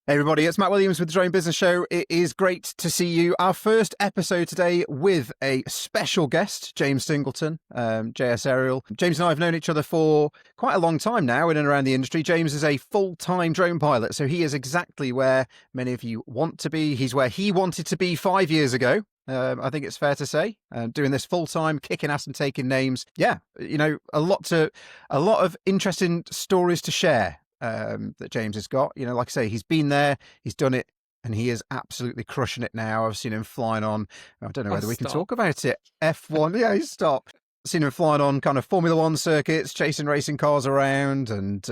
Hey everybody, it's Matt Williams with the Drone Business Show. It is great to see you. Our first episode today with a special guest, James Singleton, JS Aerial. James and I have known each other for quite a long time now in and around the industry. James is a full-time drone pilot, so he is exactly where many of you want to be. He's where he wanted to be 5 years ago. I think it's fair to say, doing this full time, kicking ass and taking names. Yeah, you know, a lot of interesting stories to share. That James has got. You know, like I say, he's been there, he's done it, and he is absolutely crushing it now. I've seen him flying on, I don't know whether we can talk about it, F1, yeah, stop. I've seen him flying on kind of Formula One circuits, chasing racing cars around, and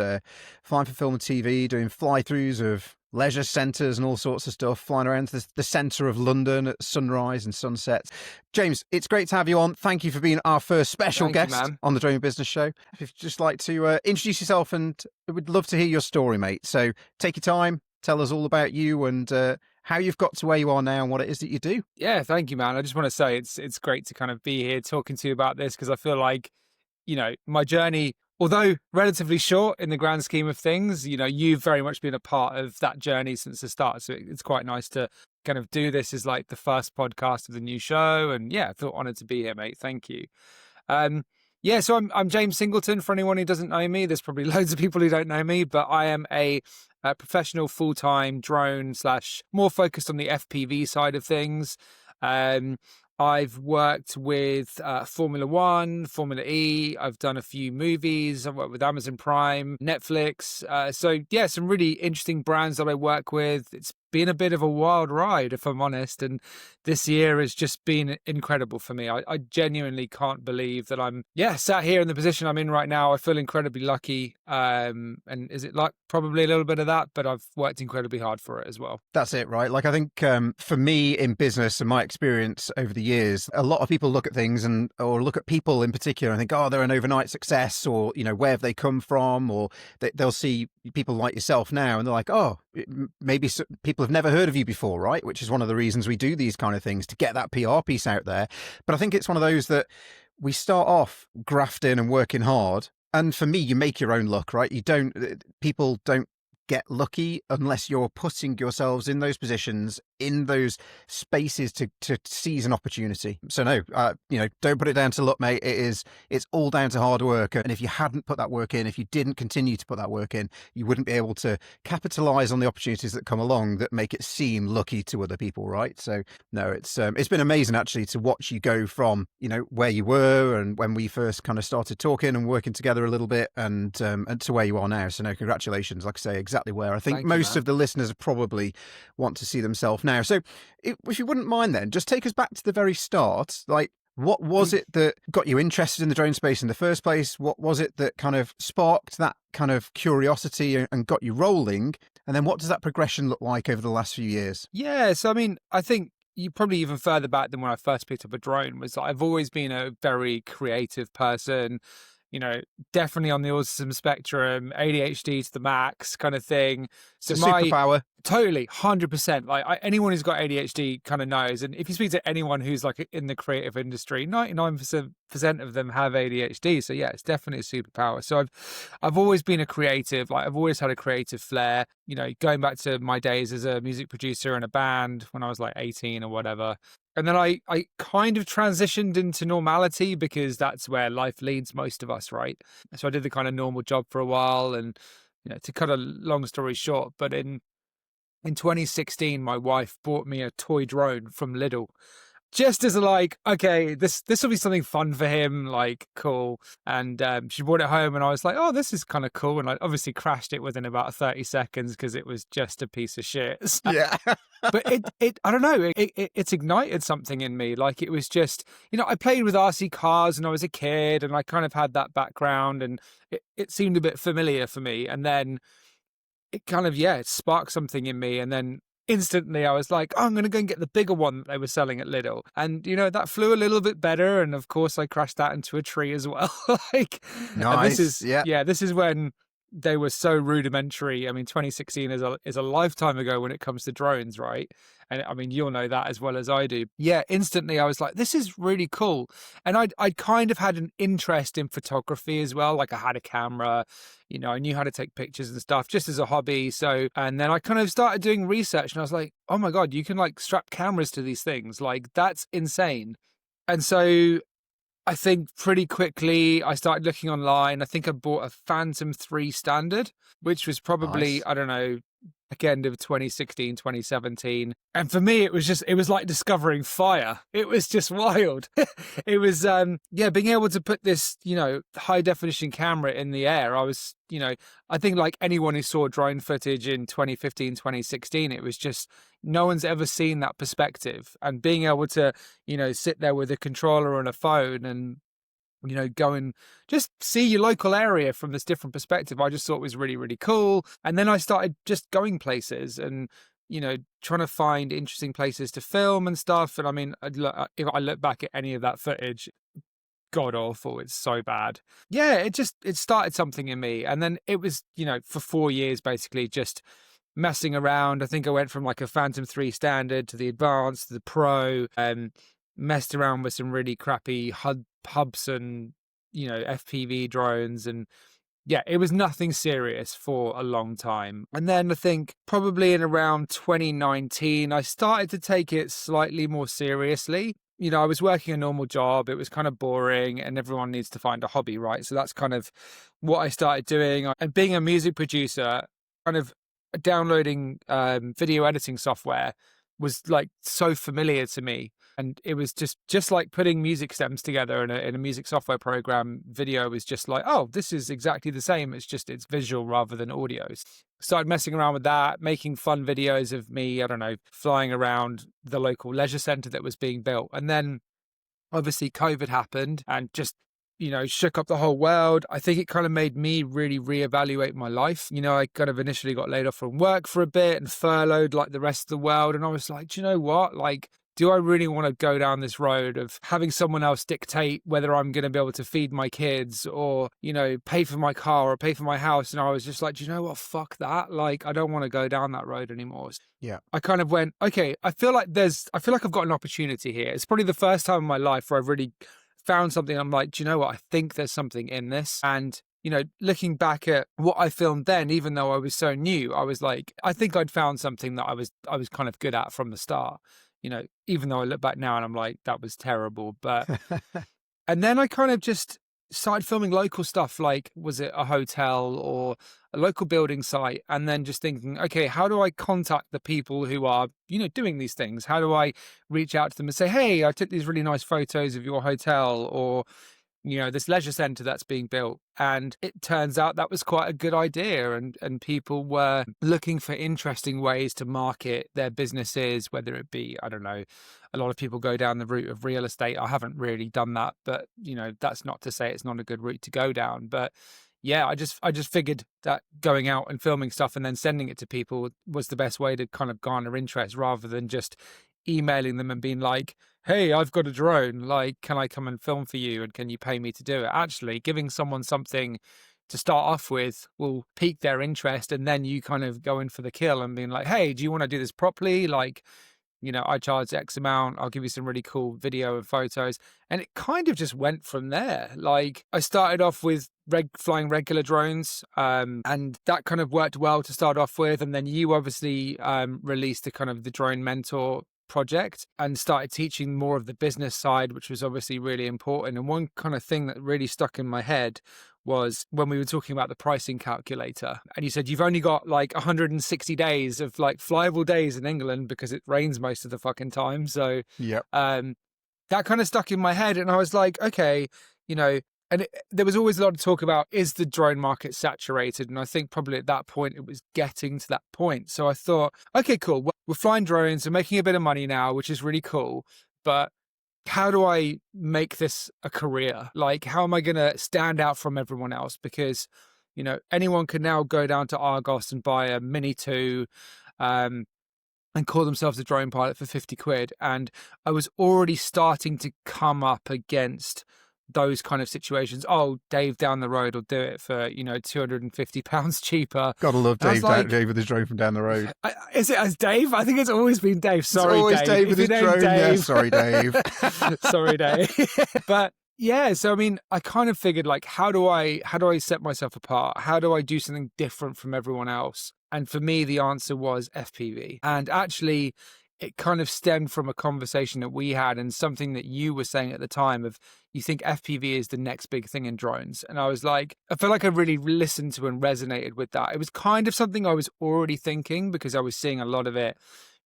flying for film and TV, doing fly-throughs of leisure centres and all sorts of stuff, flying around to the centre of London at sunrise and sunsets. James, it's great to have you on. Thank you for being our first special guest on the Drone Business Show. If you'd just like to introduce yourself, and we'd love to hear your story, mate. So take your time, tell us all about you and how you've got to where you are now and what it is that you do. Yeah, thank you, man. I just want to say it's great to kind of be here talking to you about this, because I feel like, you know, my journey, although relatively short in the grand scheme of things, you know, you've very much been a part of that journey since the start. So it's quite nice to kind of do this as like the first podcast of the new show. And yeah, I feel honored to be here, mate. Thank you. So I'm James Singleton. For anyone who doesn't know me, there's probably loads of people who don't know me, but I am a professional full-time drone / more focused on the FPV side of things. I've worked with Formula One, Formula E. I've done a few movies. I've worked with Amazon Prime, Netflix. So yeah, some really interesting brands that I work with. It's been a bit of a wild ride, if I'm honest. And this year has just been incredible for me. I genuinely can't believe that I'm, sat here in the position I'm in right now. I feel incredibly lucky. And is it like probably a little bit of that, but I've worked incredibly hard for it as well. That's it, right? Like I think for me in business and my experience over the years, a lot of people look at things or look at people in particular and think, oh, they're an overnight success, or, you know, where have they come from? Or they'll see people like yourself now and they're like, oh, maybe people have never heard of you before, right? Which is one of the reasons we do these kind of things, to get that PR piece out there. But I think it's one of those that we start off grafting and working hard. And for me, you make your own luck, right? People don't get lucky unless you're putting yourselves in those positions, in those spaces to seize an opportunity. So no, don't put it down to luck, mate. It's all down to hard work. And if you hadn't put that work in, if you didn't continue to put that work in, you wouldn't be able to capitalize on the opportunities that come along that make it seem lucky to other people, right? So no, it's been amazing actually to watch you go from, you know, where you were and when we first kind of started talking and working together a little bit and to where you are now. So no, congratulations. Like I say, exactly where I think most of the listeners probably want to see themselves now. So if you wouldn't mind then, just take us back to the very start. Like, what was it that got you interested in the drone space in the first place? What was it that kind of sparked that kind of curiosity and got you rolling? And then what does that progression look like over the last few years? Yeah, so I mean, I think you probably even further back than when I first picked up a drone was like, I've always been a very creative person. You know, definitely on the autism spectrum, ADHD to the max kind of thing. So superpower. Totally, 100%. Like anyone who's got ADHD kind of knows. And if you speak to anyone who's like in the creative industry, 99% of them have ADHD. So yeah, it's definitely a superpower. So I've always been a creative. Like I've always had a creative flair. You know, going back to my days as a music producer in a band when I was like 18 or whatever. And then I kind of transitioned into normality, because that's where life leads most of us, right? So I did the kind of normal job for a while, and, you know, to cut a long story short, but in 2016, my wife bought me a toy drone from Lidl, just as like, okay, this will be something fun for him, like cool. And she brought it home and I was like, oh, this is kind of cool. And I obviously crashed it within about 30 seconds because it was just a piece of shit. Yeah. But it I don't know, it's ignited something in me. Like it was just, you know, I played with RC cars and I was a kid and I kind of had that background and it seemed a bit familiar for me. And then it kind of, it sparked something in me. And then instantly I was like, oh, I'm going to go and get the bigger one that they were selling at Lidl. And, you know, that flew a little bit better. And of course I crashed that into a tree as well. Like, nice. This is when they were so rudimentary. I mean, 2016 is a lifetime ago when it comes to drones, right? And I mean, you'll know that as well as I do. Yeah, instantly I was like, this is really cool. And I'd kind of had an interest in photography as well. Like I had a camera, you know, I knew how to take pictures and stuff just as a hobby. So, and then I kind of started doing research and I was like, oh my God, you can like strap cameras to these things. Like that's insane. And so I think pretty quickly I started looking online. I think I bought a Phantom 3 Standard, which was probably, Nice. I don't know, back end of 2016, 2017. And for me, it was like discovering fire. It was just wild. It was, yeah, being able to put this, you know, high definition camera in the air. I was, you know, I think like anyone who saw drone footage in 2015, 2016, it was just, no one's ever seen that perspective. And being able to, you know, sit there with a controller and a phone and, you know, go and just see your local area from this different perspective, I just thought was really, really cool. And then I started just going places and, you know, trying to find interesting places to film and stuff. And I mean, if I look back at any of that footage, god awful, it's so bad. Yeah, it started something in me. And then it was, you know, for 4 years basically just messing around. I think I went from like a Phantom 3 Standard to the Advanced to the Pro, messed around with some really crappy hubs and, you know, FPV drones. And yeah, it was nothing serious for a long time. And then I think probably in around 2019, I started to take it slightly more seriously. You know, I was working a normal job. It was kind of boring and everyone needs to find a hobby, right? So that's kind of what I started doing. And being a music producer, kind of downloading video editing software was like so familiar to me. And it was just like putting music stems together in a music software program. Video is just like, oh, this is exactly the same. It's just it's visual rather than audio. Started messing around with that, making fun videos of me, I don't know, flying around the local leisure centre that was being built. And then obviously COVID happened and just, you know, shook up the whole world. I think it kind of made me really reevaluate my life. You know, I kind of initially got laid off from work for a bit and furloughed like the rest of the world. And I was like, do you know what? Like, do I really want to go down this road of having someone else dictate whether I'm going to be able to feed my kids or, you know, pay for my car or pay for my house? And I was just like, do you know what? Fuck that. Like, I don't want to go down that road anymore. Yeah. I kind of went, okay, I feel like I've got an opportunity here. It's probably the first time in my life where I've really found something. I'm like, do you know what? I think there's something in this. And, you know, looking back at what I filmed then, even though I was so new, I was like, I think I'd found something that I was kind of good at from the start. You know, even though I look back now and I'm like, that was terrible. But, and then I kind of just started filming local stuff, like, was it a hotel or a local building site? And then just thinking, okay, how do I contact the people who are, you know, doing these things? How do I reach out to them and say, hey, I took these really nice photos of your hotel or, you know, this leisure centre that's being built. And it turns out that was quite a good idea. And people were looking for interesting ways to market their businesses, whether it be, I don't know, a lot of people go down the route of real estate. I haven't really done that, but, you know, that's not to say it's not a good route to go down. But yeah, I just figured that going out and filming stuff and then sending it to people was the best way to kind of garner interest rather than just emailing them and being like, hey, I've got a drone, like, can I come and film for you and can you pay me to do it? Actually, giving someone something to start off with will pique their interest and then you kind of go in for the kill and being like, hey, do you want to do this properly? Like, you know, I charge X amount, I'll give you some really cool video and photos. And it kind of just went from there. Like, I started off with flying regular drones, and that kind of worked well to start off with. And then you obviously released the kind of the Drone Mentor project and started teaching more of the business side, which was obviously really important. And one kind of thing that really stuck in my head was when we were talking about the pricing calculator and you said you've only got like 160 days of like flyable days in England because it rains most of the fucking time. So Yep. that kind of stuck in my head and I was like, okay, you know, and there was always a lot of talk about, is the drone market saturated? And I think probably at that point, it was getting to that point. So I thought, okay, cool. Well, we're flying drones. We're making a bit of money now, which is really cool. But how do I make this a career? Like, how am I going to stand out from everyone else? Because, you know, anyone can now go down to Argos and buy a Mini 2 and call themselves a drone pilot for 50 quid. And I was already starting to come up against those kind of situations. Oh, Dave down the road will do it for, you know, £250 cheaper. Gotta love And I was Dave, like, Dave with his drone from down the road. Is it as Dave? I think it's always been Dave. It's Sorry, always Dave. Dave with If his your name's drone. Yeah, Dave. sorry, Dave. Sorry, Dave. But yeah, so I mean, I kind of figured, like, how do I set myself apart? How do I do something different from everyone else? And for me, the answer was FPV. And actually, it kind of stemmed from a conversation that we had and something that you were saying at the time of, you think FPV is the next big thing in drones. And I was like, I feel like I really listened to and resonated with that. It was kind of something I was already thinking because I was seeing a lot of it.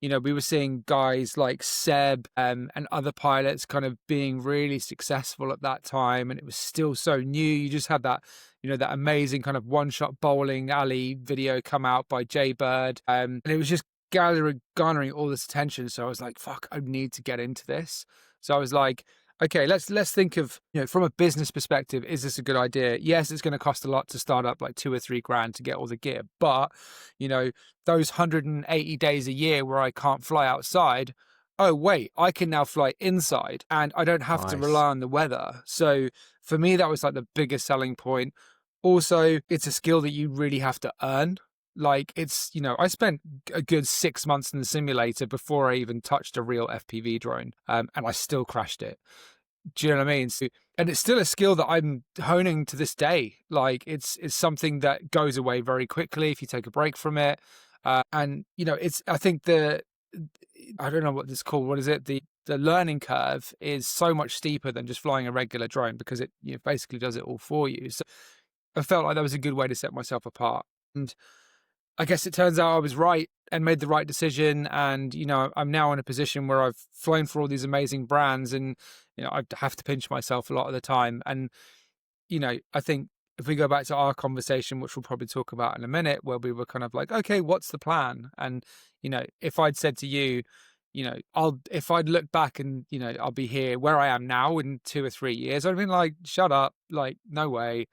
You know, we were seeing guys like Seb and other pilots kind of being really successful at that time. And it was still so new. You just had that, you know, that amazing kind of one-shot bowling alley video come out by Jay Bird. And it was just garnering all this attention. So I was like, fuck, I need to get into this. So I was like, okay, let's think of, you know, from a business perspective, is this a good idea? Yes, it's going to cost a lot to start up, like 2 or 3 grand to get all the gear. But, you know, those 180 days a year where I can't fly outside, oh, wait, I can now fly inside and I don't have to rely on the weather. So for me, that was like the biggest selling point. Also, it's a skill that you really have to earn. Like, it's, you know, I spent a good 6 months in the simulator before I even touched a real FPV drone, and I still crashed it. Do you know what I mean? So, and it's still a skill that I'm honing to this day. Like, it's something that goes away very quickly if you take a break from it. And, you know, I think I don't know what this is called. What is it? The learning curve is so much steeper than just flying a regular drone because it, you know, basically does it all for you. So I felt like that was a good way to set myself apart. And I guess it turns out I was right and made the right decision. And, you know, I'm now in a position where I've flown for all these amazing brands and, you know, I have to pinch myself a lot of the time. And, you know, I think if we go back to our conversation, which we'll probably talk about in a minute, where we were kind of like, okay, what's the plan? And, you know, if I'd said to you, you know, if I'd look back and, you know, I'll be here where I am now in 2 or 3 years, I'd have been like, shut up, like, no way.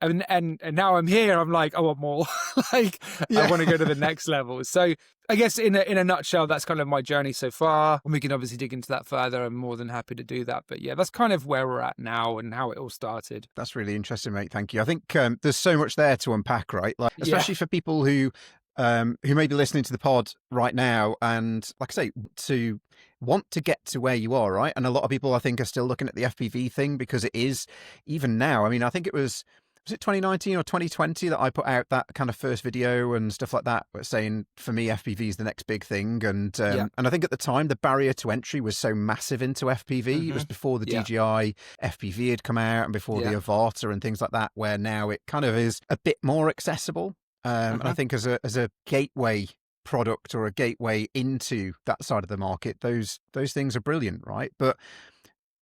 And now I'm here, I'm like, I want more. Like, I want to go to the next level. So I guess in a nutshell, that's kind of my journey so far. And we can obviously dig into that further. I'm more than happy to do that. But yeah, that's kind of where we're at now and how it all started. That's really interesting, mate. Thank you. I think there's so much there to unpack, right? Like, especially for people who may be listening to the pod right now and, like I say, to want to get to where you are, right? And a lot of people, I think, are still looking at the FPV thing because it is, even now, I mean, I think it was it 2019 or 2020 that I put out that kind of first video and stuff like that, saying for me FPV is the next big thing. And I think at the time the barrier to entry was so massive into FPV. It was before the DJI FPV had come out and before the Avata and things like that, where now it kind of is a bit more accessible. And I think as a gateway product or a gateway into that side of the market, those things are brilliant, right? But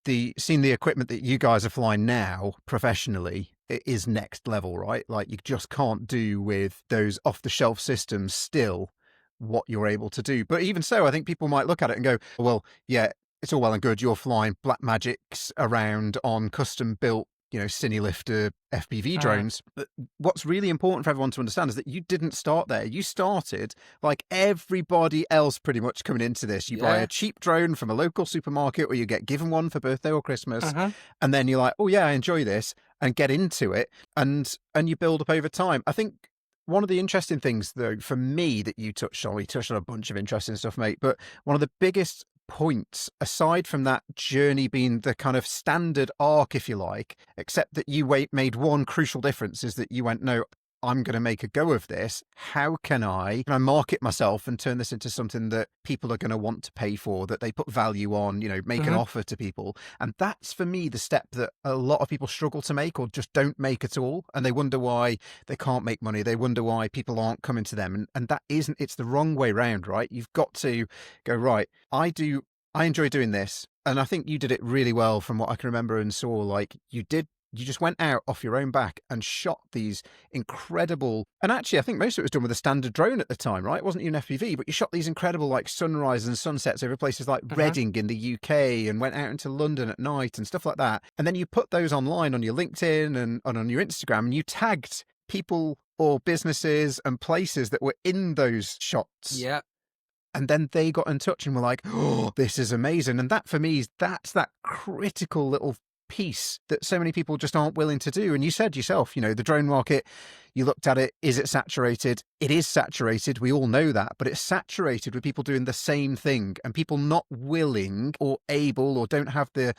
seeing the equipment that you guys are flying now professionally, it is next level, right? Like, you just can't do with those off-the-shelf systems still what you're able to do. But even so, I think people might look at it and go, well, yeah, it's all well and good. You're flying Black Magics around on custom-built, you know, Cinelifter FPV drones. But what's really important for everyone to understand is that you didn't start there. You started like everybody else pretty much coming into this. You buy a cheap drone from a local supermarket or you get given one for birthday or Christmas. And then you're like, oh yeah, I enjoy this, and get into it. And you build up over time. I think one of the interesting things, though, for me that you touched on, we touched on a bunch of interesting stuff, mate, but one of the biggest points, aside from that journey being the kind of standard arc, if you like, except that you made one crucial difference, is that you went, no, I'm going to make a go of this. How can I market myself and turn this into something that people are going to want to pay for, that they put value on, you know, make an offer to people? And that's, for me, the step that a lot of people struggle to make or just don't make at all. And they wonder why they can't make money. They wonder why people aren't coming to them. And that it's the wrong way round, right? You've got to go, right, I enjoy doing this. And I think you did it really well from what I can remember and saw. Like, you just went out off your own back and shot these incredible, and actually I think most of it was done with a standard drone at the time, right? It wasn't even FPV, but you shot these incredible like sunrises and sunsets over places like Reading in the UK, and went out into London at night and stuff like that. And then you put those online on your LinkedIn and on your Instagram, and you tagged people or businesses and places that were in those shots. Yeah. And then they got in touch and were like, oh, this is amazing. And that, for me, that's that critical little piece that so many people just aren't willing to do. And you said yourself, the drone market, you looked at it, is it saturated? It is saturated. We all know that, but it's saturated with people doing the same thing and people not willing or able or don't have the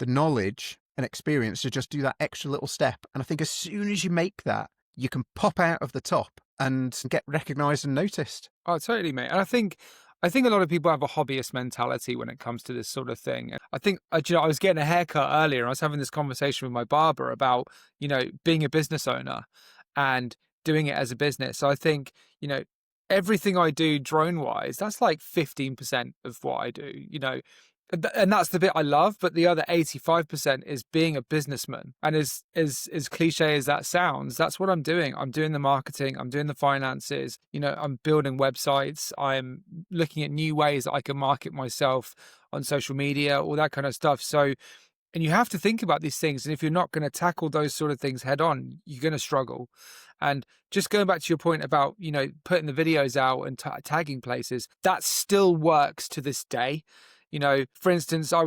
knowledge and experience to just do that extra little step. And I think as soon as you make that, you can pop out of the top and get recognized and noticed. Oh, totally, mate. And I think a lot of people have a hobbyist mentality when it comes to this sort of thing. And I think, I was getting a haircut earlier and I was having this conversation with my barber about, being a business owner and doing it as a business. So I think, everything I do drone wise, that's like 15% of what I do, and that's the bit I love, but the other 85% is being a businessman. And as cliche as that sounds, that's what I'm doing. I'm doing the marketing, I'm doing the finances, I'm building websites, I'm looking at new ways that I can market myself on social media, all that kind of stuff. So, and you have to think about these things. And if you're not going to tackle those sort of things head on, you're going to struggle. And just going back to your point about, putting the videos out and tagging places, that still works to this day. For instance, I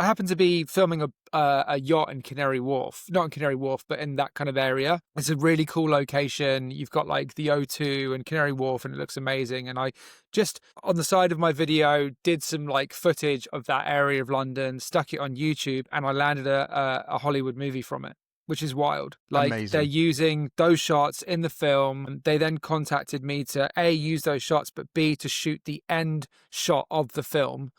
happened to be filming a yacht in Canary Wharf, not in Canary Wharf, but in that kind of area. It's a really cool location. You've got like the O2 and Canary Wharf and it looks amazing. And I just on the side of my video did some like footage of that area of London, stuck it on YouTube, and I landed a Hollywood movie from it, which is wild. Like Amazing. They're using those shots in the film. They then contacted me to A, use those shots, but B, to shoot the end shot of the film,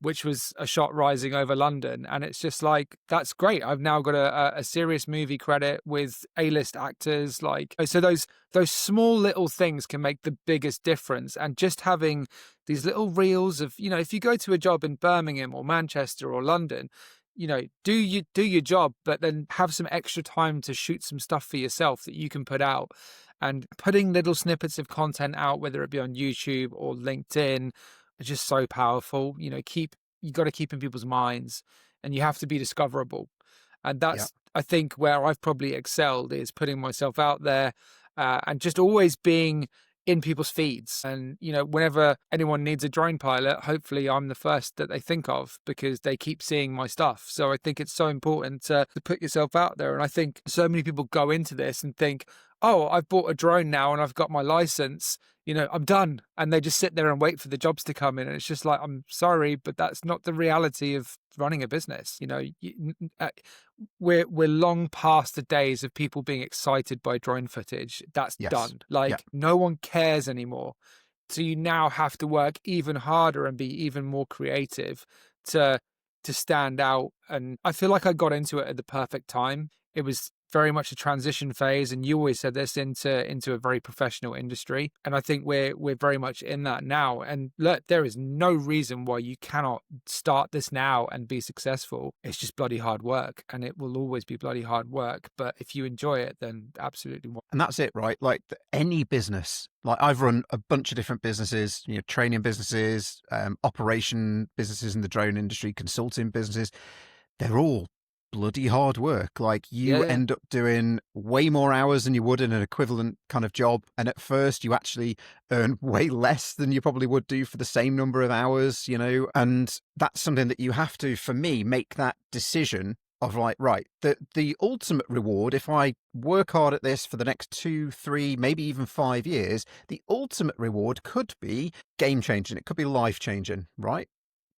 which was a shot rising over London. And it's just like, that's great. I've now got a serious movie credit with A-list actors. So those small little things can make the biggest difference. And just having these little reels of, if you go to a job in Birmingham or Manchester or London, do your job, but then have some extra time to shoot some stuff for yourself that you can put out. And putting little snippets of content out, whether it be on YouTube or LinkedIn, are just so powerful. You got to keep in people's minds, and you have to be discoverable. And that's, I think, where I've probably excelled, is putting myself out there and just always being in people's feeds. And, whenever anyone needs a drone pilot, hopefully I'm the first that they think of because they keep seeing my stuff. So I think it's so important to put yourself out there. And I think so many people go into this and think, oh, I've bought a drone now and I've got my license, I'm done. And they just sit there and wait for the jobs to come in. And it's just like, I'm sorry, but that's not the reality of running a business. We're long past the days of people being excited by drone footage. That's done. No one cares anymore. So you now have to work even harder and be even more creative to stand out. And I feel like I got into it at the perfect time. It was very much a transition phase, and you always said this, into a very professional industry. And I think we're very much in that now. And look, there is no reason why you cannot start this now and be successful. It's just bloody hard work, and it will always be bloody hard work. But if you enjoy it, then absolutely. And that's it, right? Like any business, like I've run a bunch of different businesses, training businesses, operation businesses in the drone industry, consulting businesses. They're all bloody hard work. Like you end up doing way more hours than you would in an equivalent kind of job. And at first you actually earn way less than you probably would do for the same number of hours, and that's something that you have to, for me, make that decision of like, right, the ultimate reward, if I work hard at this for the next 2, 3, maybe even 5 years, the ultimate reward could be game changing. It could be life changing, right?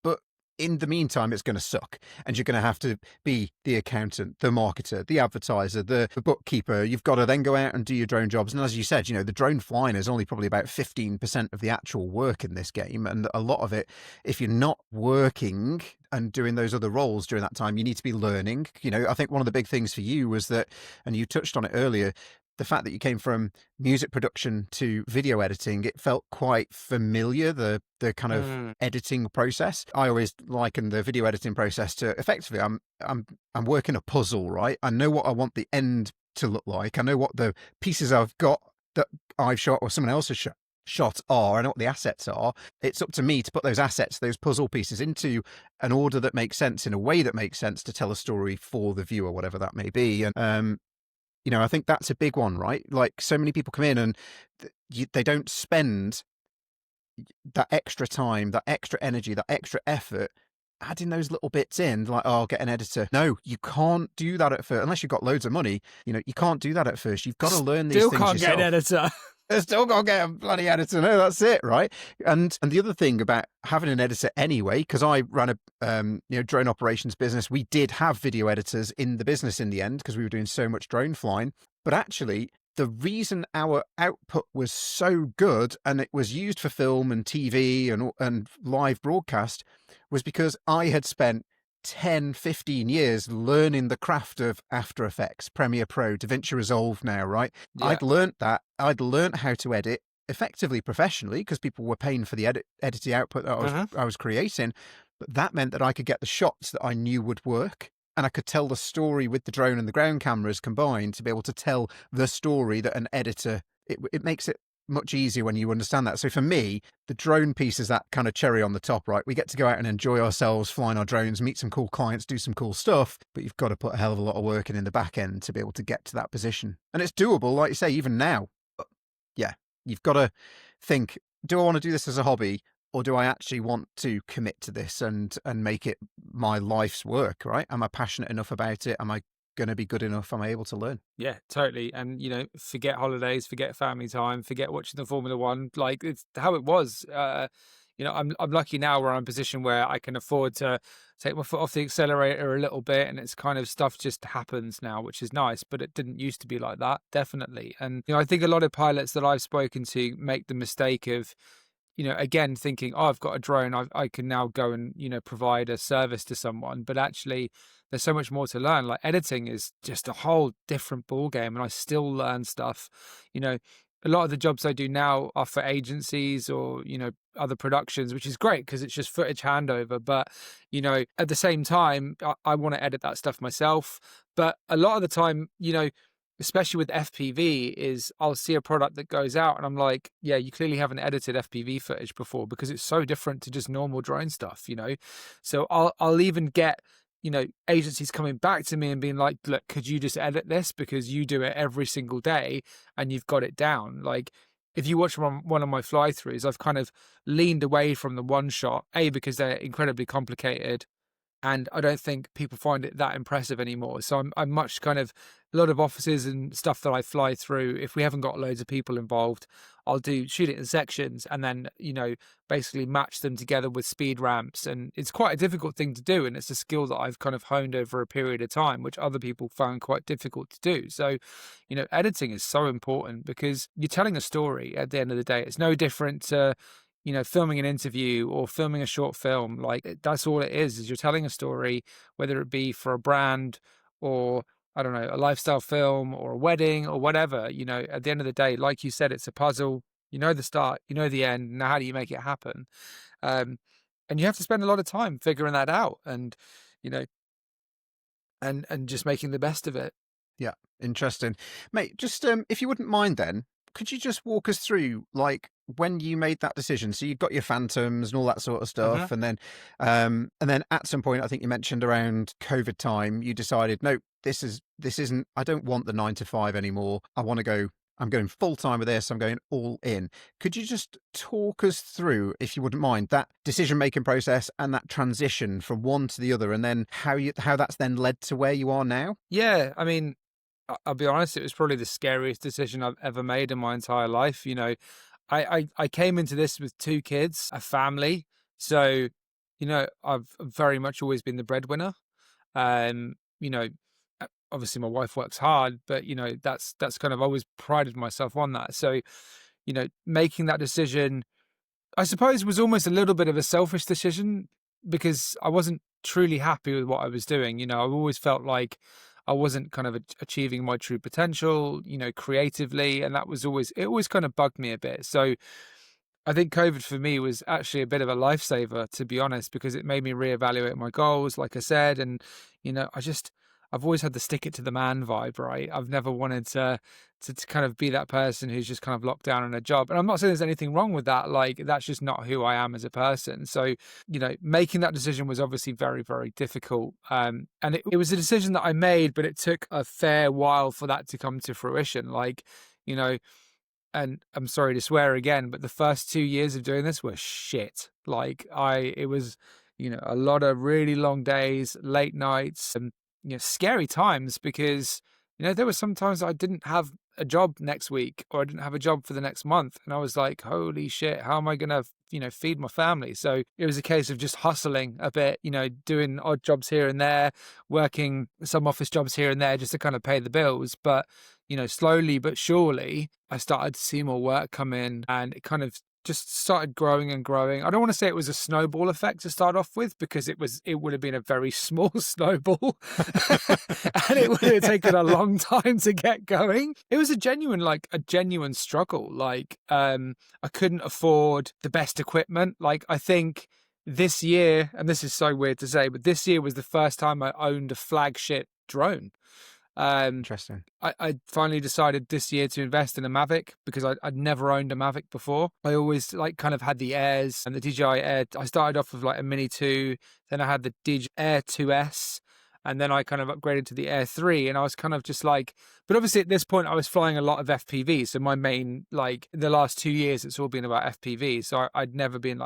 But in the meantime, it's going to suck, and you're going to have to be the accountant, the marketer, the advertiser, the bookkeeper. You've got to then go out and do your drone jobs. And as you said, the drone flying is only probably about 15% of the actual work in this game. And a lot of it, if you're not working and doing those other roles during that time, you need to be learning. I think one of the big things for you was that, and you touched on it earlier, the fact that you came from music production to video editing, it felt quite familiar, the kind of editing process. I always liken the video editing process to, effectively, I'm working a puzzle, right? I know what I want the end to look like. I know what the pieces I've got that I've shot or someone else has shot are. I know what the assets are. It's up to me to put those assets, those puzzle pieces, into an order that makes sense, in a way that makes sense to tell a story for the viewer, whatever that may be. And I think that's a big one, right? Like, so many people come in and they don't spend that extra time, that extra energy, that extra effort adding those little bits in, like, oh, I'll get an editor. No, you can't do that at first unless you've got loads of money. You can't do that at first. You've got to learn these Still things can't get an yourself. editor. I still got to get a bloody editor. No, that's it, right? And the other thing about having an editor anyway, because I ran a drone operations business, we did have video editors in the business in the end because we were doing so much drone flying. But actually, the reason our output was so good and it was used for film and TV and live broadcast was because I had spent 10, 15 years learning the craft of After Effects, Premiere Pro, DaVinci Resolve now, right? Yeah. I'd learnt that. I'd learnt how to edit effectively professionally because people were paying for the editing output that I was creating. But that meant that I could get the shots that I knew would work. And I could tell the story with the drone and the ground cameras combined to be able to tell the story that an editor, it makes it much easier when you understand that. So for me, the drone piece is that kind of cherry on the top, right? We get to go out and enjoy ourselves flying our drones, meet some cool clients, do some cool stuff, but you've got to put a hell of a lot of work in the back end to be able to get to that position. And it's doable, like you say, even now. But yeah, you've got to think, do I want to do this as a hobby? Or do I actually want to commit to this and make it my life's work, right? Am I passionate enough about it? Am I going to be good enough? Am I able to learn? Yeah, totally. And forget holidays, forget family time, forget watching the Formula One. Like, it's how it was. I'm lucky now where I'm in a position where I can afford to take my foot off the accelerator a little bit, and it's kind of stuff just happens now, which is nice. But it didn't used to be like that, definitely. And I think a lot of pilots that I've spoken to make the mistake of again, thinking, oh, I've got a drone, I can now go and, provide a service to someone. But actually, there's so much more to learn. Like, editing is just a whole different ball game, and I still learn stuff. A lot of the jobs I do now are for agencies or, other productions, which is great because it's just footage handover. But, at the same time, I want to edit that stuff myself. But a lot of the time, especially with FPV, is I'll see a product that goes out and I'm like, yeah, you clearly haven't edited FPV footage before because it's so different to just normal drone stuff, So I'll even get, agencies coming back to me and being like, look, could you just edit this because you do it every single day and you've got it down? Like, if you watch one of my fly throughs, I've kind of leaned away from the one shot, because they're incredibly complicated. And I don't think people find it that impressive anymore. So I'm much kind of a lot of offices and stuff that I fly through. If we haven't got loads of people involved, I'll shoot it in sections and then, basically match them together with speed ramps. And it's quite a difficult thing to do. And it's a skill that I've kind of honed over a period of time, which other people found quite difficult to do. So, editing is so important because you're telling a story at the end of the day. It's no different to filming an interview or filming a short film. Like, that's all it is you're telling a story, whether it be for a brand or, I don't know, a lifestyle film or a wedding or whatever. At the end of the day, like you said, it's a puzzle. You know the start, you know the end. Now, how do you make it happen? And you have to spend a lot of time figuring that out and, and just making the best of it. Yeah, interesting. Mate, just if you wouldn't mind then, could you just walk us through, like, when you made that decision? So you've got your phantoms and all that sort of stuff, and then at some point, I think you mentioned around COVID time, you decided, no, this isn't. I don't want the 9 to 5 anymore. I want to go. I'm going full time with this. I'm going all in. Could you just talk us through, if you wouldn't mind, that decision making process and that transition from one to the other, and then how that's then led to where you are now? Yeah, I mean, I'll be honest, it was probably the scariest decision I've ever made in my entire life. I came into this with 2 kids, a family. So, I've very much always been the breadwinner. Um, you know, obviously my wife works hard, but that's kind of always prided myself on that. So, making that decision, I suppose, was almost a little bit of a selfish decision because I wasn't truly happy with what I was doing. I've always felt like I wasn't kind of achieving my true potential, creatively. And it always kind of bugged me a bit. So I think COVID for me was actually a bit of a lifesaver, to be honest, because it made me reevaluate my goals, like I said. And, I've always had the stick it to the man vibe, right? I've never wanted to kind of be that person who's just kind of locked down in a job. And I'm not saying there's anything wrong with that. Like, that's just not who I am as a person. So, making that decision was obviously very, very difficult. And it was a decision that I made, but it took a fair while for that to come to fruition. Like, and I'm sorry to swear again, but the first 2 years of doing this were shit. Like, it was a lot of really long days, late nights, and scary times because there were some times I didn't have a job next week or I didn't have a job for the next month, and I was like, holy shit, how am I gonna feed my family? So it was a case of just hustling a bit, doing odd jobs here and there, working some office jobs here and there just to kind of pay the bills. But slowly but surely I started to see more work come in, and it kind of just started growing and growing. I don't want to say it was a snowball effect to start off with, because it would have been a very small snowball and it would have taken a long time to get going. It was a genuine struggle. I couldn't afford the best equipment. I think this year, and this is so weird to say, but this year was the first time I owned a flagship drone. Interesting. I finally decided this year to invest in a Mavic because I'd never owned a Mavic before. I always kind of had the Airs and the DJI Air. I started off with a Mini 2, then I had the DJI Air 2S, and then I kind of upgraded to the Air 3, and I was kind of just but obviously at this point I was flying a lot of FPV. So my main, the last 2 years, it's all been about FPV. So I'd never been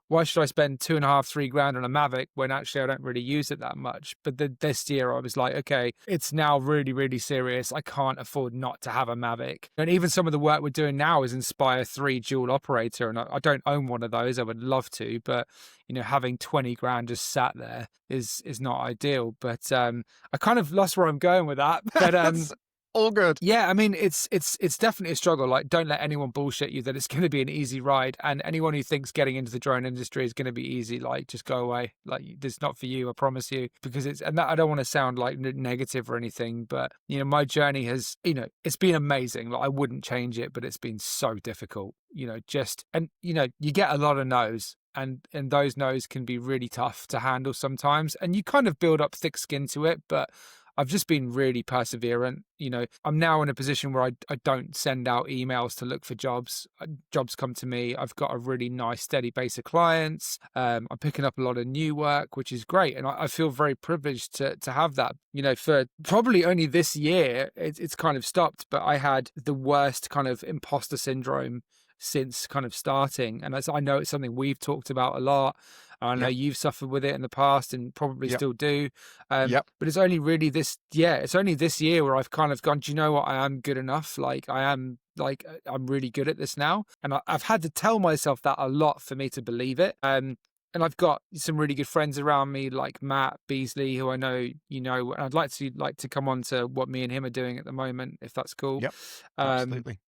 why should I spend $2,500 on a Mavic when actually I don't really use it that much? But this year I was like, okay, it's now really, really serious. I can't afford not to have a Mavic. And even some of the work we're doing now is Inspire 3 dual operator. And I don't own one of those. I would love to, but having 20 grand just sat there is not ideal. But I kind of lost where I'm going with that. But all good. Yeah, I mean, it's definitely a struggle. Don't let anyone bullshit you that it's going to be an easy ride. And anyone who thinks getting into the drone industry is going to be easy, just go away. It's not for you, I promise you. Because I don't want to sound negative or anything, but my journey has, it's been amazing. I wouldn't change it, but it's been so difficult. You get a lot of no's. And those no's can be really tough to handle sometimes. And you kind of build up thick skin to it, but I've just been really perseverant. I'm now in a position where I don't send out emails to look for jobs. Jobs come to me. I've got a really nice, steady base of clients. I'm picking up a lot of new work, which is great. And I feel very privileged to have that. For probably only this year, it's kind of stopped. But I had the worst kind of imposter syndrome since kind of starting. And I know it's something we've talked about a lot. I know you've suffered with it in the past and probably still do. But it's only really it's only this year where I've kind of gone, do you know what? I am good enough. I'm really good at this now. And I've had to tell myself that a lot for me to believe it. And I've got some really good friends around me, like Matt Beasley, who I know and I'd like to come on to what me and him are doing at the moment, if that's cool. Yep, absolutely.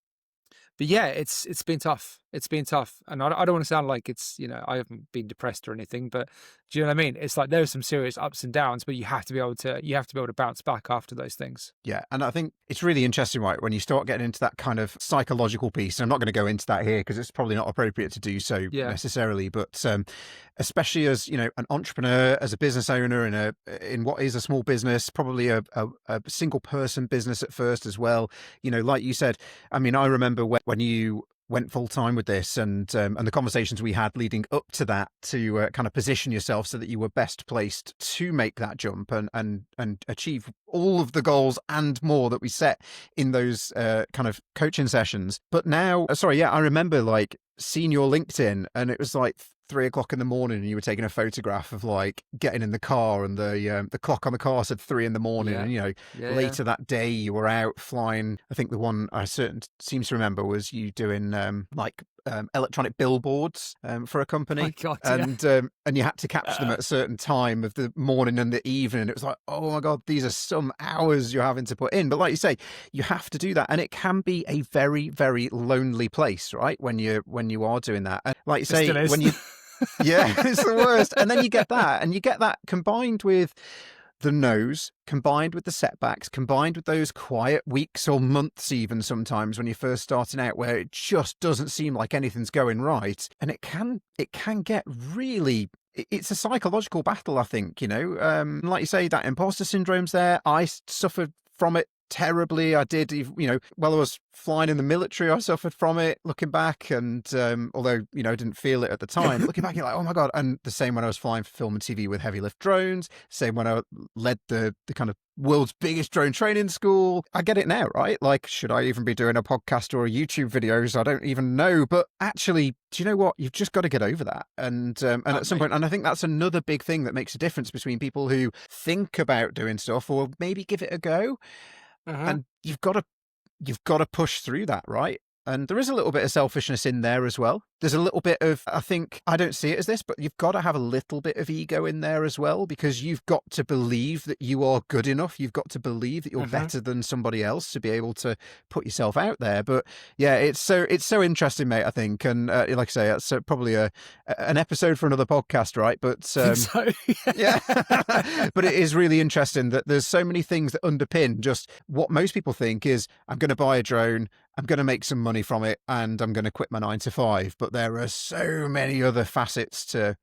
But yeah, it's been tough. It's been tough. And I don't want to sound like it's, I haven't been depressed or anything, but do you know what I mean? It's there are some serious ups and downs, but you have to be able to bounce back after those things. Yeah. And I think it's really interesting, right? When you start getting into that kind of psychological piece, and I'm not going to go into that here because it's probably not appropriate to do so necessarily, but especially as, an entrepreneur, as a business owner in what is a small business, probably a single person business at first as well, like you said, I mean, I remember when you went full time with this and the conversations we had leading up to that to kind of position yourself so that you were best placed to make that jump and achieve all of the goals and more that we set in those kind of coaching sessions. But now, I remember seeing your LinkedIn, and it was 3:00 in the morning and you were taking a photograph of getting in the car, and the clock on the car said 3 in the morning. And later that day you were out flying. I think the one I seems to remember was you doing electronic billboards for a company. Oh God, and you had to capture them at a certain time of the morning and the evening. It was oh my God, these are some hours you're having to put in. But like you say, you have to do that, and it can be a very, very lonely place, right? When you are doing that, and like you say, when you yeah, it's the worst. And then you get that combined with the no's, combined with the setbacks, combined with those quiet weeks or months even sometimes when you're first starting out where it just doesn't seem like anything's going right. And it can get really, it's a psychological battle, I think, like you say, that imposter syndrome's there. I suffered from it terribly. I did, while I was flying in the military, I suffered from it looking back. And although, I didn't feel it at the time, looking back, you're like, oh my God. And the same when I was flying for film and TV with heavy lift drones, same when I led the kind of world's biggest drone training school. I get it now, right? Like, should I even be doing a podcast or a YouTube videos? I don't even know. But actually, do you know what? You've just got to get over that. And at some point, and I think that's another big thing that makes a difference between people who think about doing stuff or maybe give it a go. And you've got to push through that, right? And there is a little bit of selfishness in there as well. There's a little bit of, I think, I don't see it as this, but you've got to have a little bit of ego in there as well, because you've got to believe that you are good enough. You've got to believe that you're better than somebody else to be able to put yourself out there. But yeah, it's so interesting, mate, I think. And like I say, it's probably an episode for another podcast, right? But So, yeah, but it is really interesting that there's so many things that underpin just what most people think is, I'm going to buy a drone, I'm going to make some money from it, and I'm going to quit my 9 to 5. But there are so many other facets to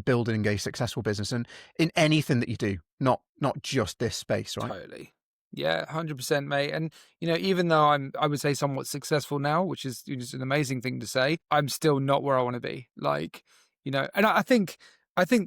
building a successful business, and in anything that you do, not just this space, right? Totally. Yeah, 100%, mate. And, even though I would say somewhat successful now, which is an amazing thing to say, I'm still not where I want to be. Like, and I think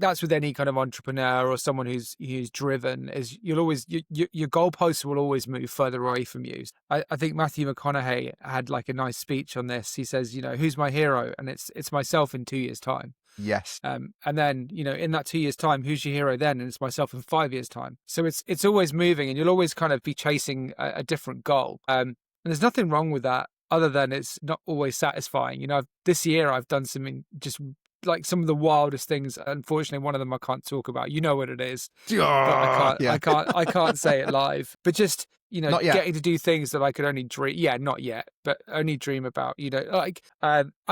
that's with any kind of entrepreneur or someone who's driven, is you'll always, your goalposts will always move further away from you. I think Matthew McConaughey had like a nice speech on this. He says, who's my hero? And it's myself in 2 years' time. Yes. And then, in that 2 years' time, who's your hero then? And it's myself in 5 years' time. So it's always moving, and you'll always kind of be chasing a different goal. And there's nothing wrong with that, other than it's not always satisfying. This year I've done something just like some of the wildest things. Unfortunately, one of them I can't talk about. You know what it is. But I can't say it live. But just, getting to do things that I could only dream. Yeah, not yet, but only dream about. I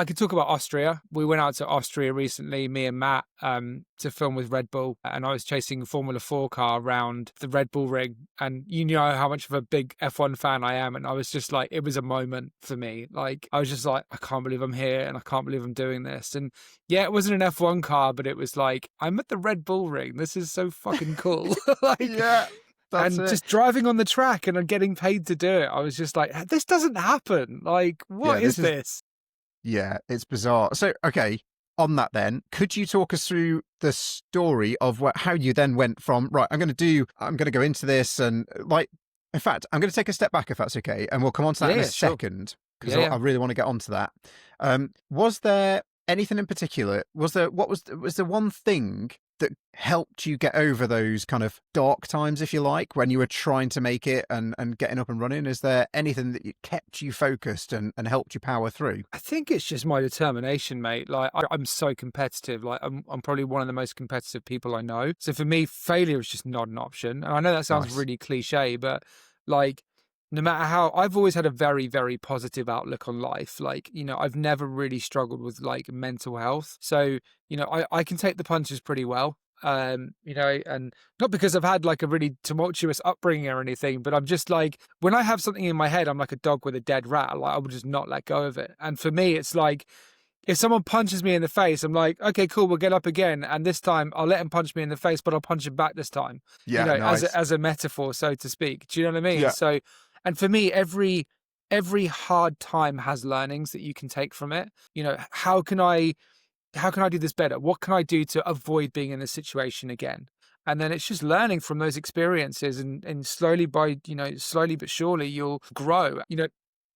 could talk about Austria. We went out to Austria recently, me and Matt, to film with Red Bull, and I was chasing a Formula 4 car around the Red Bull ring. And you know how much of a big F1 fan I am, and I was just like, it was a moment for me. Like, I was just like, I can't believe I'm here, and I can't believe I'm doing this. And yeah, it wasn't an F1 car, but it was like, I'm at the Red Bull ring. This is so fucking cool. Yeah. Just driving on the track and I'm getting paid to do it. I was just like, this doesn't happen. Like, what is this? Yeah, it's bizarre. So, okay, on that then, could you talk us through the story of how you then went from, right, I'm going to go into this, and like, in fact, I'm going to take a step back if that's okay, and we'll come on to that in a second, because I really want to get onto that. Was there anything in particular? Was there one thing that helped you get over those kind of dark times, if you like, when you were trying to make it and getting up and running? Is there anything that kept you focused and helped you power through? I think it's just my determination, mate. Like, I'm so competitive. Like, I'm probably one of the most competitive people I know. So for me, failure is just not an option. And I know that sounds really cliche, but like, no matter how, I've always had a very, very positive outlook on life. Like, I've never really struggled with like mental health. So, I can take the punches pretty well. And not because I've had like a really tumultuous upbringing or anything, but I'm just like, when I have something in my head, I'm like a dog with a dead rat. Like, I would just not let go of it. And for me, it's like, if someone punches me in the face, I'm like, okay, cool, we'll get up again. And this time I'll let him punch me in the face, but I'll punch him back this time. Yeah, nice. as a metaphor, so to speak. Do you know what I mean? Yeah. So, and for me, every hard time has learnings that you can take from it. How can I do this better? What can I do to avoid being in this situation again? And then it's just learning from those experiences, and slowly but surely you'll grow.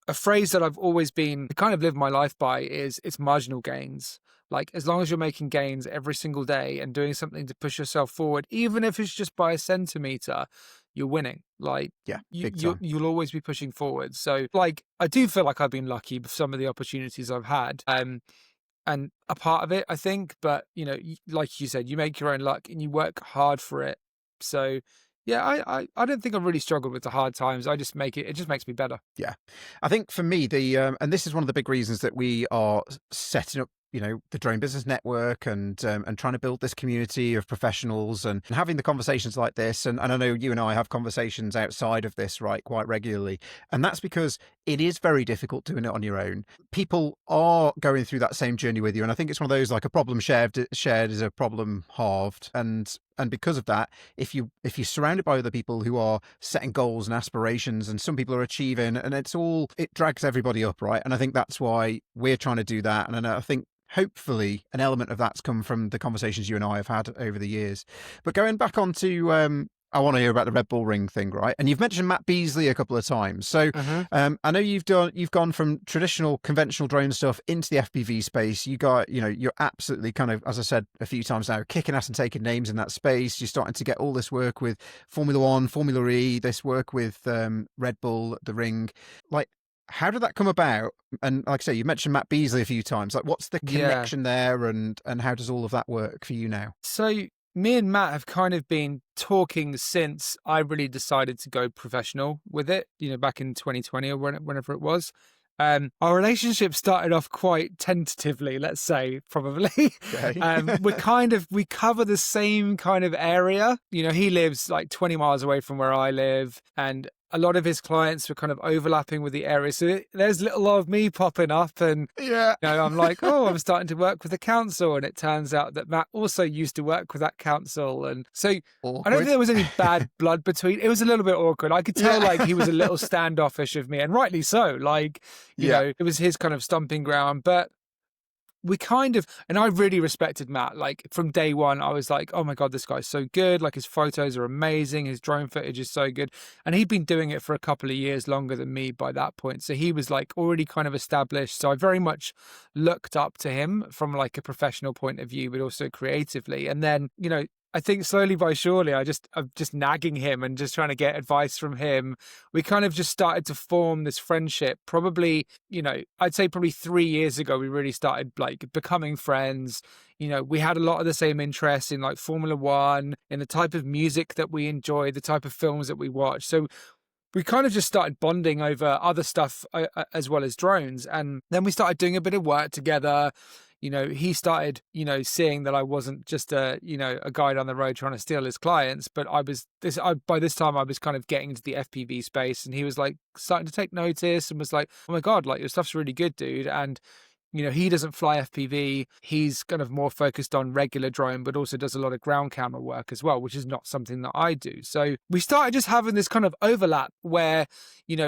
A phrase that I've always been kind of lived my life by is, it's marginal gains. Like, as long as you're making gains every single day and doing something to push yourself forward, even if it's just by a centimeter, you're winning. Like, you'll always be pushing forward. So like, I do feel like I've been lucky with some of the opportunities I've had. And a part of it, I think, but like you said, you make your own luck and you work hard for it. So yeah, I don't think I've really struggled with the hard times. I just it just makes me better. Yeah. I think for me, and this is one of the big reasons that we are setting up, the Drone Business Network, and trying to build this community of professionals, and having the conversations like this. And I know you and I have conversations outside of this, right, quite regularly. And that's because it is very difficult doing it on your own. People are going through that same journey with you. And I think it's one of those, like, a problem shared is a problem halved. And And because of that, if you're surrounded by other people who are setting goals and aspirations, and some people are achieving, and it drags everybody up, right? And I think that's why we're trying to do that. And I think hopefully an element of that's come from the conversations you and I have had over the years. But going back onto I want to hear about the Red Bull Ring thing, right? And you've mentioned Matt Beasley a couple of times. So I know you've gone from traditional conventional drone stuff into the FPV space. You're absolutely kind of, as I said a few times now, kicking ass and taking names in that space. You're starting to get all this work with Formula One, Formula E, this work with Red Bull, the Ring. Like, how did that come about? And like I say, you mentioned Matt Beasley a few times. Like, what's the connection there, and how does all of that work for you now? So me and Matt have kind of been talking since I really decided to go professional with it, back in 2020 or whenever it was. Our relationship started off quite tentatively, let's say, probably. Okay. We cover the same kind of area. He lives like 20 miles away from where I live, and a lot of his clients were kind of overlapping with the area. So there's little of me popping up, and I'm like, oh, I'm starting to work with the council. And it turns out that Matt also used to work with that council. And so Awkward. I don't think there was any bad blood between. It was a little bit awkward. I could tell like he was a little standoffish of me, and rightly so. Like, it was his kind of stomping ground. But and I really respected Matt. Like, from day one, I was like, oh my God, this guy's so good. Like, his photos are amazing. His drone footage is so good. And he'd been doing it for a couple of years longer than me by that point. So he was like already kind of established. So I very much looked up to him from like a professional point of view, but also creatively. And then, I think slowly by surely, I'm just nagging him and just trying to get advice from him. We kind of just started to form this friendship. Probably, I'd say probably 3 years ago, we really started like becoming friends. We had a lot of the same interests in like Formula One, in the type of music that we enjoy, the type of films that we watch. So we kind of just started bonding over other stuff as well as drones. And then we started doing a bit of work together. He started, seeing that I wasn't just a guy down the road trying to steal his clients, but by this time I was kind of getting into the FPV space, and he was like starting to take notice and was like, oh my God, like your stuff's really good, dude. And he doesn't fly FPV. He's kind of more focused on regular drone, but also does a lot of ground camera work as well, which is not something that I do. So we started just having this kind of overlap where,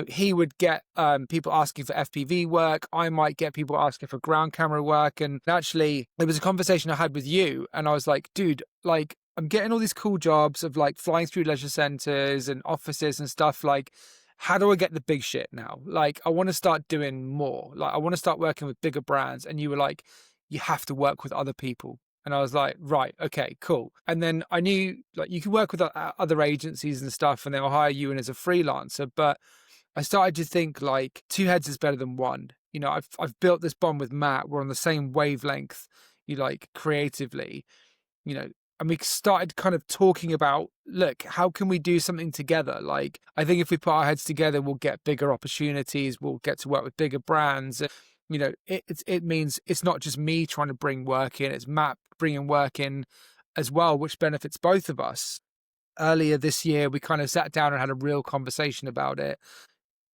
he would get people asking for FPV work. I might get people asking for ground camera work. And actually, there was a conversation I had with you, and I was like, dude, like, I'm getting all these cool jobs of like flying through leisure centers and offices and stuff. Like, how do I get the big shit now? Like, I want to start doing more. Like, I want to start working with bigger brands. And you were like, you have to work with other people. And I was like, right, okay, cool. And then I knew like you could work with other agencies and stuff, and they'll hire you in as a freelancer. But I started to think like 2 heads is better than one. I've built this bond with Matt. We're on the same wavelength, creatively, and we started kind of talking about, look, how can we do something together? Like, I think if we put our heads together, we'll get bigger opportunities. We'll get to work with bigger brands. It means it's not just me trying to bring work in, it's Matt bringing work in as well, which benefits both of us. Earlier this year, we kind of sat down and had a real conversation about it.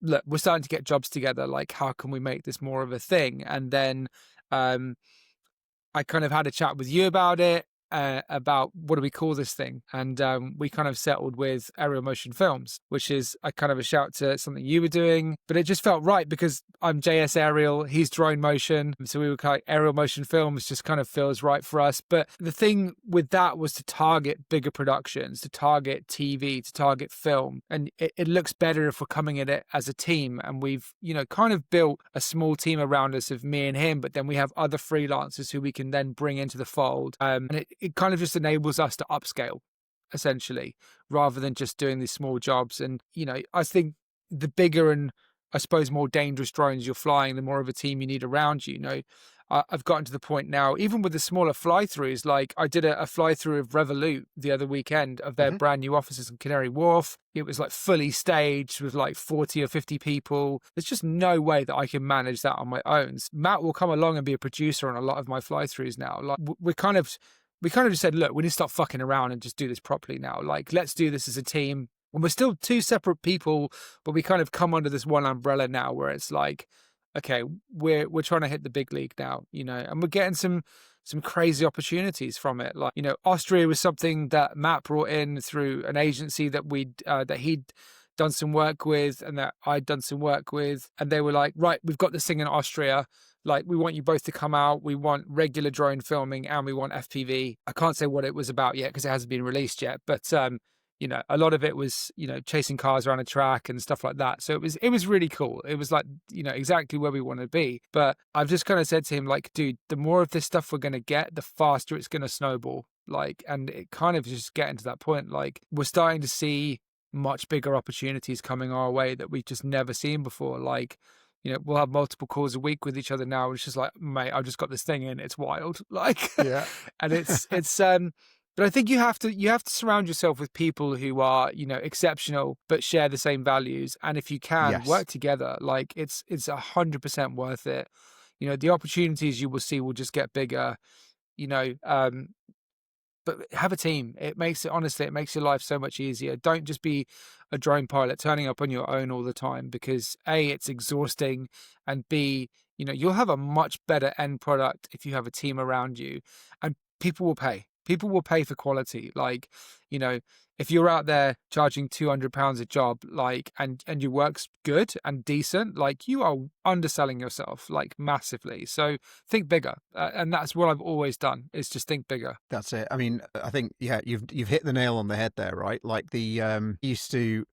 Look, we're starting to get jobs together. Like, how can we make this more of a thing? And then I kind of had a chat with you about it. About what do we call this thing, and we kind of settled with aerial motion films, which is a kind of a shout to something you were doing, but it just felt right because I'm JS aerial, he's drone motion, so we were kind of aerial motion films just kind of feels right for us. But the thing with that was to target bigger productions, to target TV, to target film, and it looks better if we're coming at it as a team. And we've kind of built a small team around us of me and him, but then we have other freelancers who we can then bring into the fold, and it kind of just enables us to upscale, essentially, rather than just doing these small jobs. And, I think the bigger and I suppose more dangerous drones you're flying, the more of a team you need around you. I've gotten to the point now, even with the smaller fly-throughs, like I did a fly-through of Revolut the other weekend of their brand new offices in Canary Wharf. It was like fully staged with like 40 or 50 people. There's just no way that I can manage that on my own. Matt will come along and be a producer on a lot of my fly-throughs now. Like we kind of just said, look, we need to stop fucking around and just do this properly now. Like, let's do this as a team. And we're still 2 separate people, but we kind of come under this one umbrella now where it's like, okay, we're trying to hit the big league now, and we're getting some some crazy opportunities from it. Like, Austria was something that Matt brought in through an agency that he'd done some work with and that I'd done some work with. And they were like, right, we've got this thing in Austria. Like, we want you both to come out. We want regular drone filming and we want FPV. I can't say what it was about yet because it hasn't been released yet. But, a lot of it was, chasing cars around a track and stuff like that. So it was really cool. It was like, exactly where we want to be. But I've just kind of said to him, like, dude, the more of this stuff we're going to get, the faster it's going to snowball. Like, and it kind of just getting to that point. Like, we're starting to see much bigger opportunities coming our way that we've just never seen before. Like, we'll have multiple calls a week with each other now. It's just like, mate, I've just got this thing in. It's wild. Like, Yeah. and but I think you have to surround yourself with people who are, exceptional, but share the same values. And if you can Yes. work together, like it's 100% worth it. The opportunities you will see will just get bigger, you know, but have a team. It makes your life so much easier. Don't just be a drone pilot turning up on your own all the time, because A, it's exhausting, and B, you'll have a much better end product if you have a team around you, and people will pay. People will pay for quality. Like, if you're out there charging £200 a job, like, and your work's good and decent, like, you are underselling yourself, like, massively. So think bigger. And that's what I've always done, is just think bigger. That's it. I mean, I think, yeah, you've hit the nail on the head there, right? Like used to,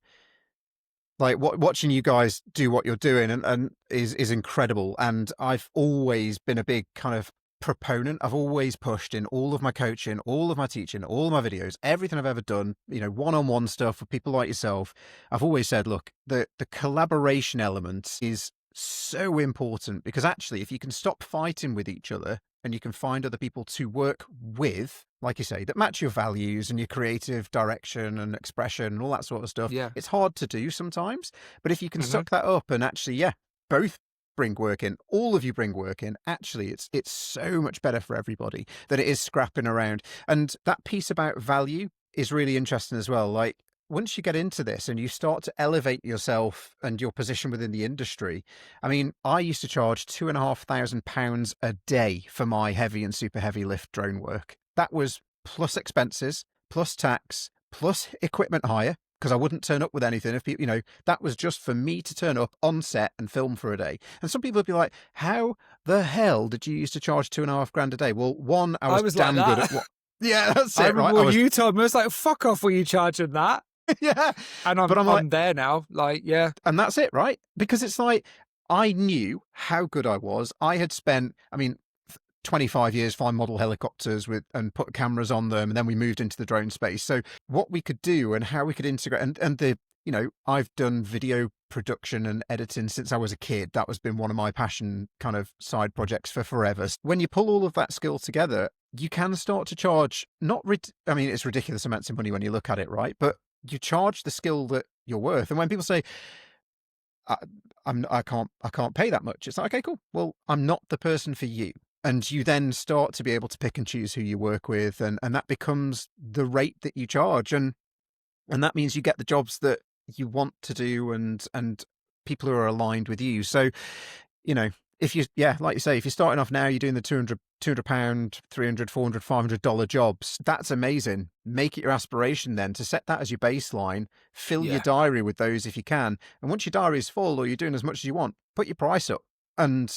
like, watching you guys do what you're doing and is incredible. And I've always been a big kind of proponent. I've always pushed in all of my coaching, all of my teaching, all of my videos, everything I've ever done, one-on-one stuff with people like yourself. I've always said, look, the collaboration element is so important, because actually, if you can stop fighting with each other and you can find other people to work with, like you say, that match your values and your creative direction and expression and all that sort of stuff, Yeah. it's hard to do sometimes. But if you can Mhm. suck that up and actually, yeah, both bring work in, all of you bring work in, actually it's so much better for everybody than it is scrapping around. And that piece about value is really interesting as well. Like, once you get into this and you start to elevate yourself and your position within the industry, I mean, I used to charge £2,500 a day for my heavy and super heavy lift drone work. That was plus expenses, plus tax, plus equipment hire, because I wouldn't turn up with anything if people, that was just for me to turn up on set and film for a day. And some people would be like, how the hell did you used to charge £2,500 a day? Well, one, I was damn like good at what. Yeah, that's it. I remember right? when you told me, I was like, fuck off, were you charging that? Yeah. And I'm like, there now. Like, yeah. And that's it, right? Because it's like, I knew how good I was. I had spent, 25 years flying model helicopters and put cameras on them, and then we moved into the drone space. So what we could do and how we could integrate, and I've done video production and editing since I was a kid. That has been one of my passion kind of side projects for forever. When you pull all of that skill together, you can start to charge it's ridiculous amounts of money when you look at it, right? But you charge the skill that you're worth. And when people say, I can't pay that much, it's like, okay, cool. Well, I'm not the person for you. And you then start to be able to pick and choose who you work with, and that becomes the rate that you charge, and that means you get the jobs that you want to do, and people who are aligned with you. So, if like you say, if you're starting off now, you're doing the £200, £300, $400, $500 jobs. That's amazing. Make it your aspiration then to set that as your baseline. Fill your diary with those if you can, and once your diary is full, or you're doing as much as you want, put your price up.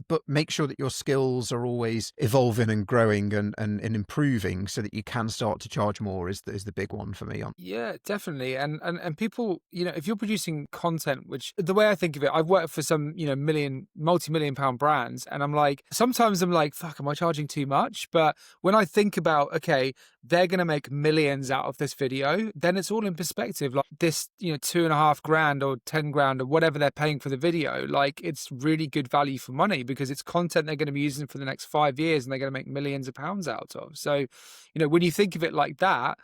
But make sure that your skills are always evolving and growing and improving, so that you can start to charge more is the big one for me. Yeah, definitely. And people, if you're producing content, which the way I think of it, I've worked for some, multi-million pound brands, and sometimes I'm like, fuck, am I charging too much? But when I think about, okay, they're going to make millions out of this video, then it's all in perspective. Like this, $2,500 or 10 grand or whatever they're paying for the video, like, it's really good value for money, because it's content they're going to be using for the next 5 years and they're going to make millions of pounds out of. So, when you think of it like that,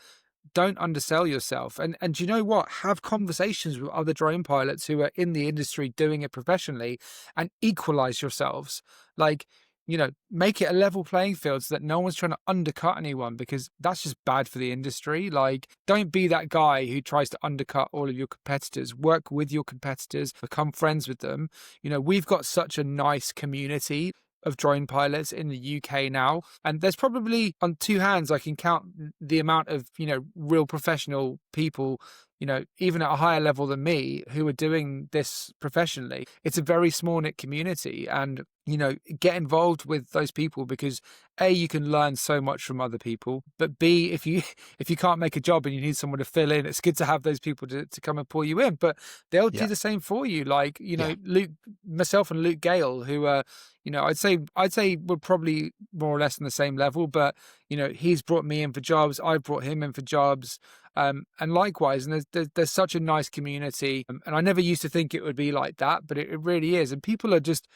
don't undersell yourself. And you know what? Have conversations with other drone pilots who are in the industry doing it professionally, and equalize yourselves. Like, make it a level playing field, so that no one's trying to undercut anyone, because that's just bad for the industry. Like, don't be that guy who tries to undercut all of your competitors. Work with your competitors, become friends with them. We've got such a nice community of drone pilots in the UK now. And there's probably on two hands, I can count the amount of, real professional people, even at a higher level than me, who are doing this professionally. It's a very small knit community, and get involved with those people, because A, you can learn so much from other people, but B, if you can't make a job and you need someone to fill in, it's good to have those people to come and pull you in. But they'll do the same for you. Like, Luke, myself and Luke Gale, who are, I'd say we're probably more or less on the same level, but he's brought me in for jobs, I've brought him in for jobs. And likewise, and there's such a nice community, and I never used to think it would be like that, but it really is. And people are just,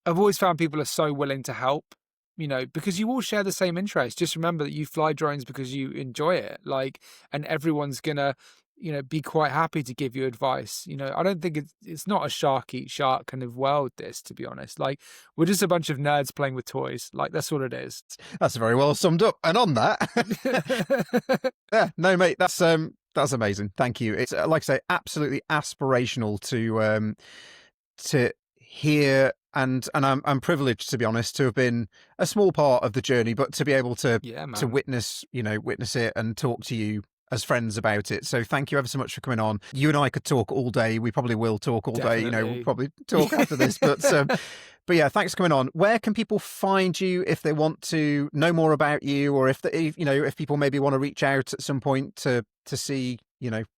I've always found people are so willing to help, because you all share the same interest. Just remember that you fly drones because you enjoy it, and everyone's gonna, be quite happy to give you advice. I don't think it's not a shark eat shark kind of world, this, to be honest. Like, we're just a bunch of nerds playing with toys. Like, that's what it is. That's very well summed up. And on that, yeah, no, mate, that's amazing. Thank you. It's like I say, absolutely aspirational to hear. And I'm privileged, to be honest, to have been a small part of the journey, but to be able to witness it and talk to you as friends about it. So thank you ever so much for coming on. You and I could talk all day. We probably will talk all Definitely. day. We'll probably talk after this. But yeah, thanks for coming on. Where can people find you if they want to know more about you, or if people maybe want to reach out at some point to see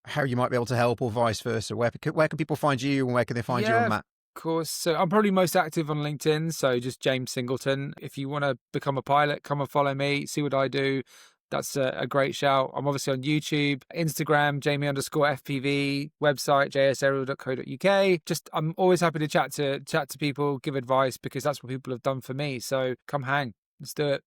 how you might be able to help, or vice versa? Where can people find you, and where can they find you on that? Of course. So I'm probably most active on LinkedIn. So just James Singleton. If you want to become a pilot, come and follow me, see what I do. That's a great shout. I'm obviously on YouTube, Instagram, Jamie_FPV, website, jsaerial.co.uk. Just, I'm always happy to chat to people, give advice, because that's what people have done for me. So come hang. Let's do it.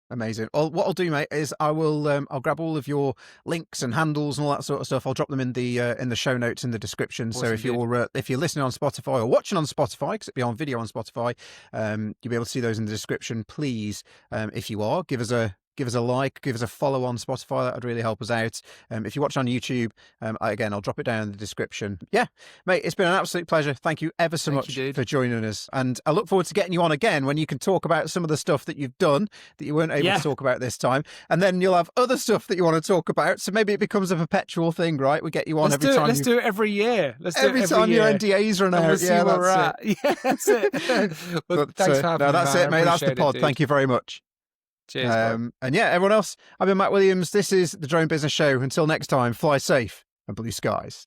Amazing. Well, what I'll do, mate, is I'll grab all of your links and handles and all that sort of stuff. I'll drop them in the show notes in the description. Awesome, so if you're listening on Spotify or watching on Spotify, because it'll be on video on Spotify, you'll be able to see those in the description. Please, if you are, give us a like, give us a follow on Spotify. That would really help us out. If you watch on YouTube, again, I'll drop it down in the description. Yeah, mate, it's been an absolute pleasure. Thank you ever so much for joining us. And I look forward to getting you on again when you can talk about some of the stuff that you've done that you weren't able to talk about this time. And then you'll have other stuff that you want to talk about. So maybe it becomes a perpetual thing, right? We get you on Let's do it every year. Every time your NDAs run out. Yeah, that's it. Yeah, that's it. Well, thanks for having me. That's it, mate. That's the pod. Thank you very much. Cheers. And yeah, everyone else, I've been Matt Williams. This is the Drone Business Show. Until next time, fly safe and blue skies.